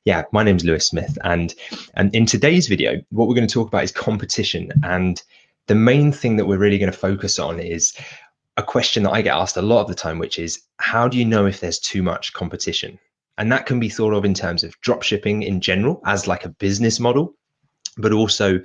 Yeah, my name's Lewis Smith, and in today's video, what we're going to talk about is competition. And the main thing that we're really going to focus on is a question that I get asked a lot of the time, which is, how do you know if there's too much competition? And that can be thought of in terms of dropshipping in general as like a business model, but also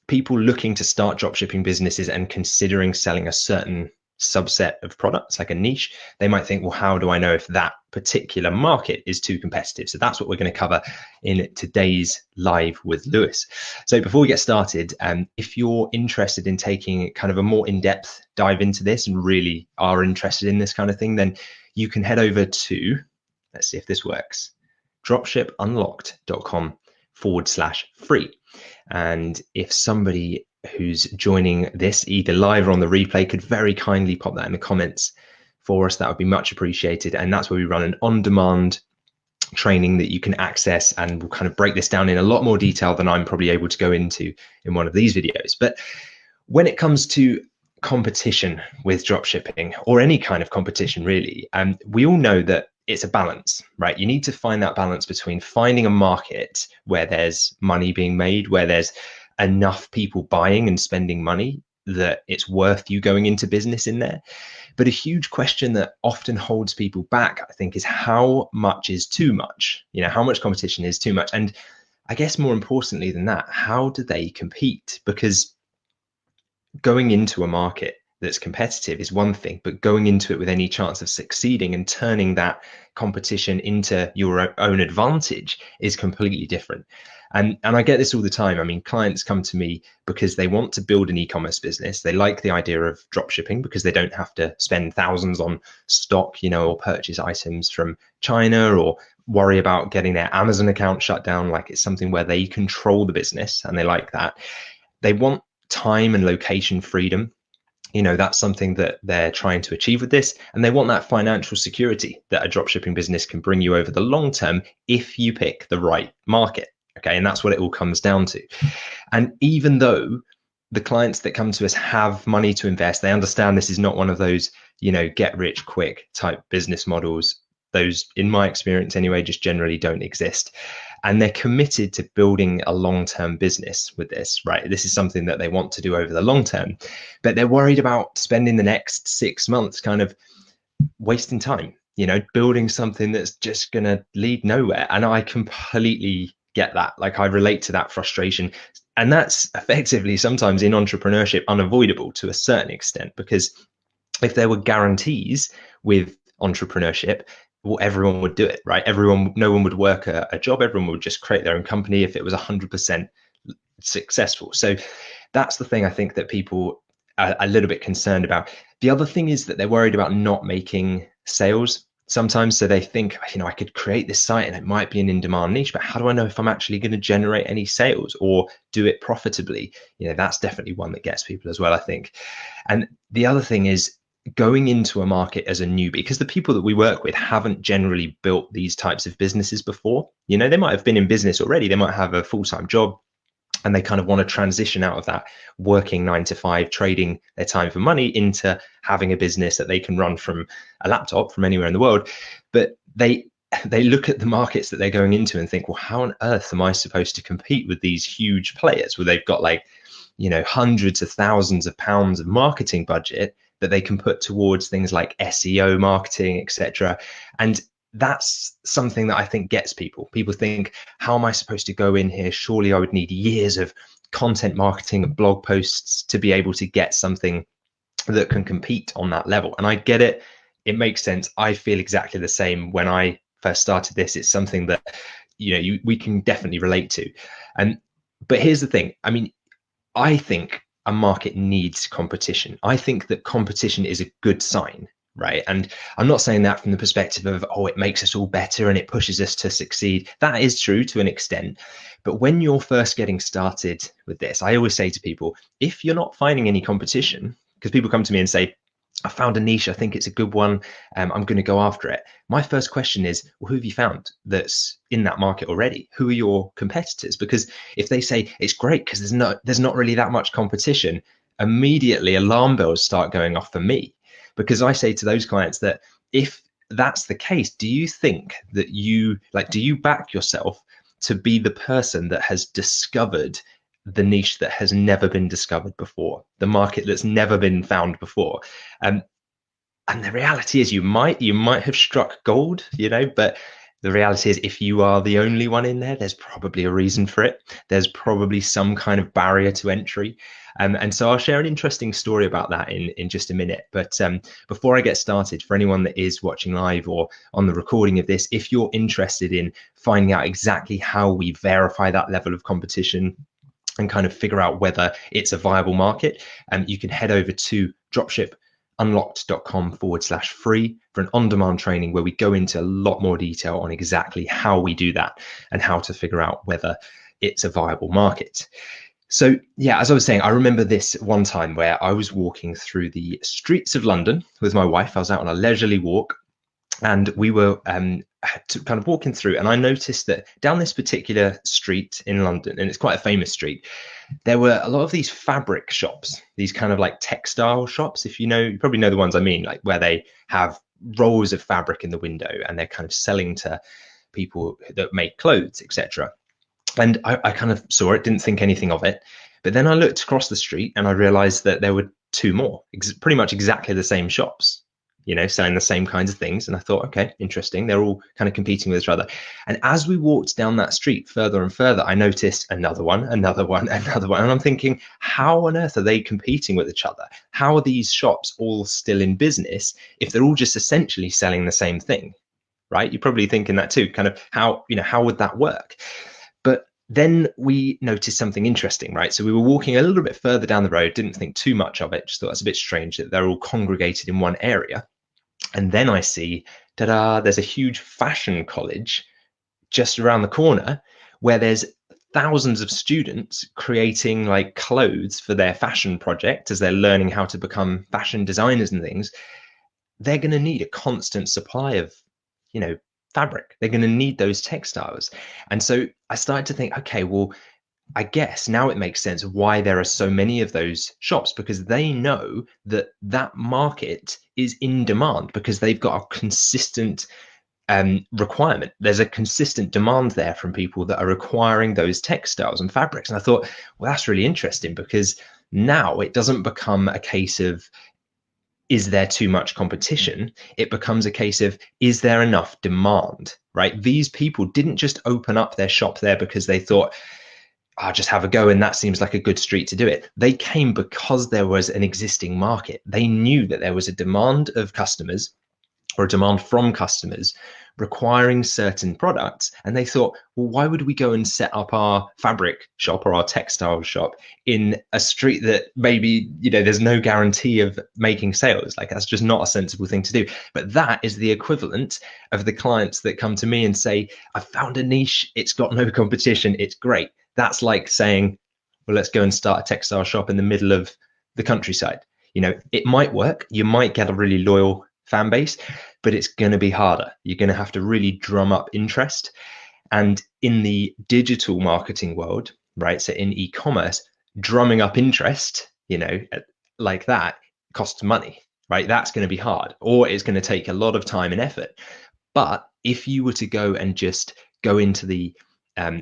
people looking to start dropshipping businesses and considering selling a certain subset of products, like a niche. They might think, well, how do I know if that particular market is too competitive? So that's what we're going to cover in today's live with Lewis. So before we get started, if you're interested in taking kind of a more in-depth dive into this and really are interested in this kind of thing, then you can head over to, let's see if this works, dropshipunlocked.com/free. And if somebody who's joining this either live or on the replay could very kindly pop that in the comments for us, that would be much appreciated. And that's where we run an on-demand training that you can access, and we'll kind of break this down in a lot more detail than I'm probably able to go into in one of these videos. But when it comes to competition with dropshipping, or any kind of competition really, we all know that it's a balance, right? You need to find that balance between finding a market where there's money being made, where there's enough people buying and spending money that it's worth you going into business in there. But a huge question that often holds people back, I think, is how much is too much? You know, how much competition is too much? And I guess more importantly than that, how do they compete? Because going into a market that's competitive is one thing, but going into it with any chance of succeeding and turning that competition into your own advantage is completely different. And I get this all the time. I mean, clients come to me because they want to build an e-commerce business. They like the idea of dropshipping because they don't have to spend thousands on stock, you know, or purchase items from China, or worry about getting their Amazon account shut down. Like, it's something where they control the business, and they like that. They want time and location freedom. You know, that's something that they're trying to achieve with this. And they want that financial security that a dropshipping business can bring you over the long term if you pick the right market. Okay. And that's what it all comes down to. And even though the clients that come to us have money to invest, they understand this is not one of those, you know, get rich quick type business models. Those, in my experience anyway, just generally don't exist. And they're committed to building a long-term business with this, right? This is something that they want to do over the long term, but they're worried about spending the next 6 months kind of wasting time, you know, building something that's just going to lead nowhere. And I completely get that. Like, I relate to that frustration. And that's effectively sometimes in entrepreneurship unavoidable to a certain extent, because if there were guarantees with entrepreneurship, well, everyone would do it, right? No one would work a job. Everyone would just create their own company if it was 100% successful. So that's the thing I think that people are a little bit concerned about. The other thing is that they're worried about not making sales sometimes. So they think, you know, I could create this site and it might be an in-demand niche, but how do I know if I'm actually going to generate any sales or do it profitably? You know, that's definitely one that gets people as well, I think. And the other thing is going into a market as a newbie, because the people that we work with haven't generally built these types of businesses before. You know, they might have been in business already, they might have a full-time job, and they kind of want to transition out of that working 9 to 5, trading their time for money, into having a business that they can run from a laptop from anywhere in the world. But they look at the markets that they're going into and think, well, how on earth am I supposed to compete with these huge players where they've got, like, you know, hundreds of thousands of pounds of marketing budget that they can put towards things like SEO marketing, etc. And that's something that I think gets people. People think, how am I supposed to go in here? Surely I would need years of content marketing and blog posts to be able to get something that can compete on that level. And I get it. It makes sense. I feel exactly the same when I first started this. It's something that, you know, we can definitely relate to. But here's the thing. I mean, I think a market needs competition. I think that competition is a good sign, right? And I'm not saying that from the perspective of, oh, it makes us all better and it pushes us to succeed. That is true to an extent. But when you're first getting started with this, I always say to people, if you're not finding any competition, because people come to me and say, I found a niche, I think it's a good one, I'm going to go after it. My first question is, well, who have you found that's in that market already? Who are your competitors? Because if they say it's great because there's not really that much competition, immediately alarm bells start going off for me. Because I say to those clients that if that's the case, do you think that do you back yourself to be the person that has discovered the niche that has never been discovered before, the market that's never been found before? And the reality is you might have struck gold, but the reality is if you are the only one in there, there's probably a reason for it. There's probably some kind of barrier to entry. And so I'll share an interesting story about that in just a minute. But before I get started, for anyone that is watching live or on the recording of this, if you're interested in finding out exactly how we verify that level of competition and kind of figure out whether it's a viable market, you can head over to dropshipunlocked.com/free for an on-demand training where we go into a lot more detail on exactly how we do that and how to figure out whether it's a viable market. So yeah, as I was saying, I remember this one time where I was walking through the streets of London with my wife. I was out on a leisurely walk, and we were kind of walking through, and I noticed that down this particular street in London, and it's quite a famous street, there were a lot of these fabric shops, these kind of like textile shops. If you probably know the ones I mean, like where they have rolls of fabric in the window and they're kind of selling to people that make clothes, etc. And I kind of saw it, didn't think anything of it. But then I looked across the street and I realized that there were two more, pretty much exactly the same shops, selling the same kinds of things. And I thought, okay, interesting. They're all kind of competing with each other. And as we walked down that street further and further, I noticed another one, another one, another one. And I'm thinking, how on earth are they competing with each other? How are these shops all still in business if they're all just essentially selling the same thing, right? You're probably thinking that too, kind of how would that work? But then we noticed something interesting, right? So we were walking a little bit further down the road, didn't think too much of it, just thought that's a bit strange that they're all congregated in one area. And then I see, ta-da, there's a huge fashion college just around the corner where there's thousands of students creating like clothes for their fashion project as they're learning how to become fashion designers and things. They're going to need a constant supply of, fabric. They're going to need those textiles. And so I started to think, okay, well, I guess now it makes sense why there are so many of those shops, because they know that that market is in demand because they've got a consistent requirement. There's a consistent demand there from people that are requiring those textiles and fabrics. And I thought, well, that's really interesting, because now it doesn't become a case of, is there too much competition? It becomes a case of, is there enough demand, right? These people didn't just open up their shop there because they thought, I'll just have a go and that seems like a good street to do it. They came because there was an existing market. They knew that there was a demand of customers, or a demand from customers requiring certain products. And they thought, well, why would we go and set up our fabric shop or our textile shop in a street that maybe, there's no guarantee of making sales? Like, that's just not a sensible thing to do. But that is the equivalent of the clients that come to me and say, I found a niche, it's got no competition, it's great. That's like saying, well, let's go and start a textile shop in the middle of the countryside. It might work. You might get a really loyal fan base, but it's going to be harder. You're going to have to really drum up interest. And in the digital marketing world, right, so in e-commerce, drumming up interest, like that costs money, right? That's going to be hard, or it's going to take a lot of time and effort. But if you were to go and just go into the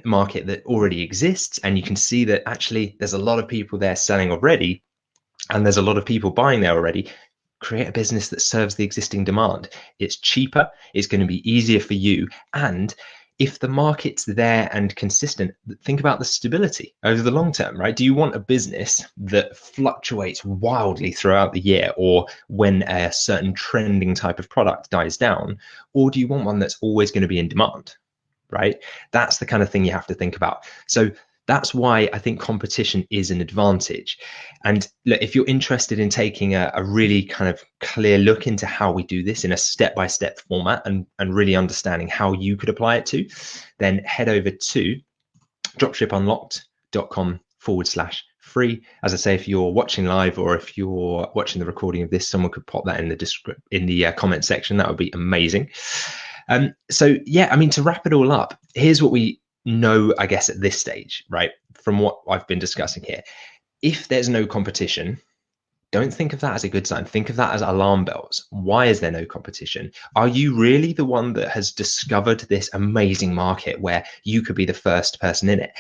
market that already exists, and you can see that actually there's a lot of people there selling already, and there's a lot of people buying there already, create a business that serves the existing demand. It's cheaper, it's going to be easier for you. And if the market's there and consistent, think about the stability over the long term, right? Do you want a business that fluctuates wildly throughout the year, or when a certain trending type of product dies down? Or do you want one that's always going to be in demand, right? That's the kind of thing you have to think about. So that's why I think competition is an advantage. And look, if you're interested in taking a really kind of clear look into how we do this in a step-by-step format, and really understanding how you could apply it to, then head over to dropshipunlocked.com/free. As I say, if you're watching live, or if you're watching the recording of this, someone could pop that in the comment section. That would be amazing. So yeah, I mean, to wrap it all up, here's what we know, I guess, at this stage, right, from what I've been discussing here. If there's no competition, don't think of that as a good sign. Think of that as alarm bells. Why is there no competition? Are you really the one that has discovered this amazing market where you could be the first person in it?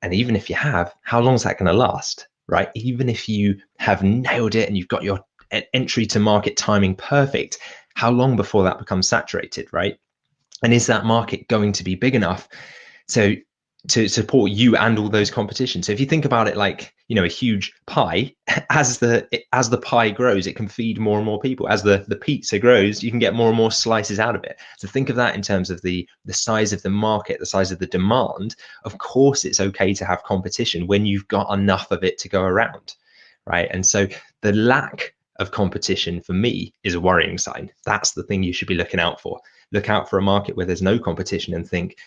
And even if you have, how long is that going to last, right? Even if you have nailed it and you've got your entry to market timing perfect, how long before that becomes saturated, right? And is that market going to be big enough so to support you and all those competitions? So if you think about it like, you know, a huge pie, as the pie grows, it can feed more and more people. As the pizza grows, you can get more and more slices out of it. So think of that in terms of the size of the market, the size of the demand. Of course, it's okay to have competition when you've got enough of it to go around, right? And so the lack of competition for me is a worrying sign. That's the thing you should be looking out for. Look out for a market where there's no competition and think,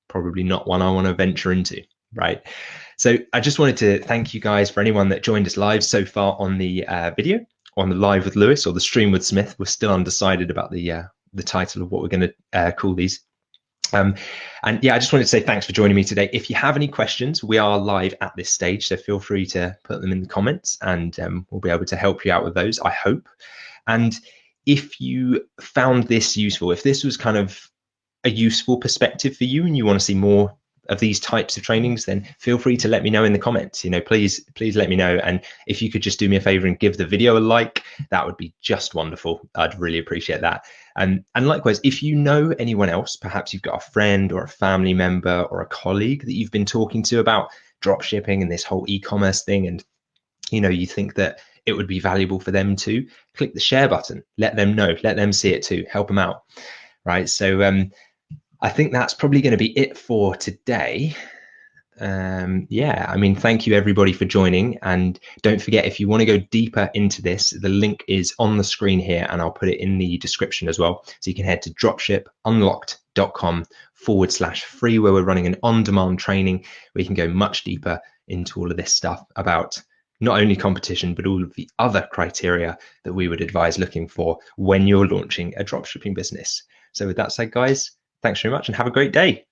probably not one I want to venture into, right? So I just wanted to thank you guys for anyone that joined us live so far on the video, on the live with Lewis or the stream with Smith. We're still undecided about the title of what we're going to call these. And yeah, I just wanted to say thanks for joining me today. If you have any questions, we are live at this stage, so feel free to put them in the comments and we'll be able to help you out with those, I hope. And if you found this useful, if this was kind of a useful perspective for you and you want to see more of these types of trainings, then feel free to let me know in the comments. You know, please let me know. And if you could just do me a favor and give the video a like, that would be just wonderful. I'd really appreciate that. And likewise, if you know anyone else, perhaps you've got a friend or a family member or a colleague that you've been talking to about drop shipping and this whole e-commerce thing, and you know, you think that it would be valuable for them too, click the share button, let them know, let them see it too, help them out, right? So I think that's probably going to be it for today. Yeah, I mean, thank you everybody for joining. And don't forget, if you want to go deeper into this, the link is on the screen here and I'll put it in the description as well. So you can head to dropshipunlocked.com/free, where we're running an on-demand training where you can go much deeper into all of this stuff about not only competition, but all of the other criteria that we would advise looking for when you're launching a dropshipping business. So with that said, guys, thanks very much and have a great day.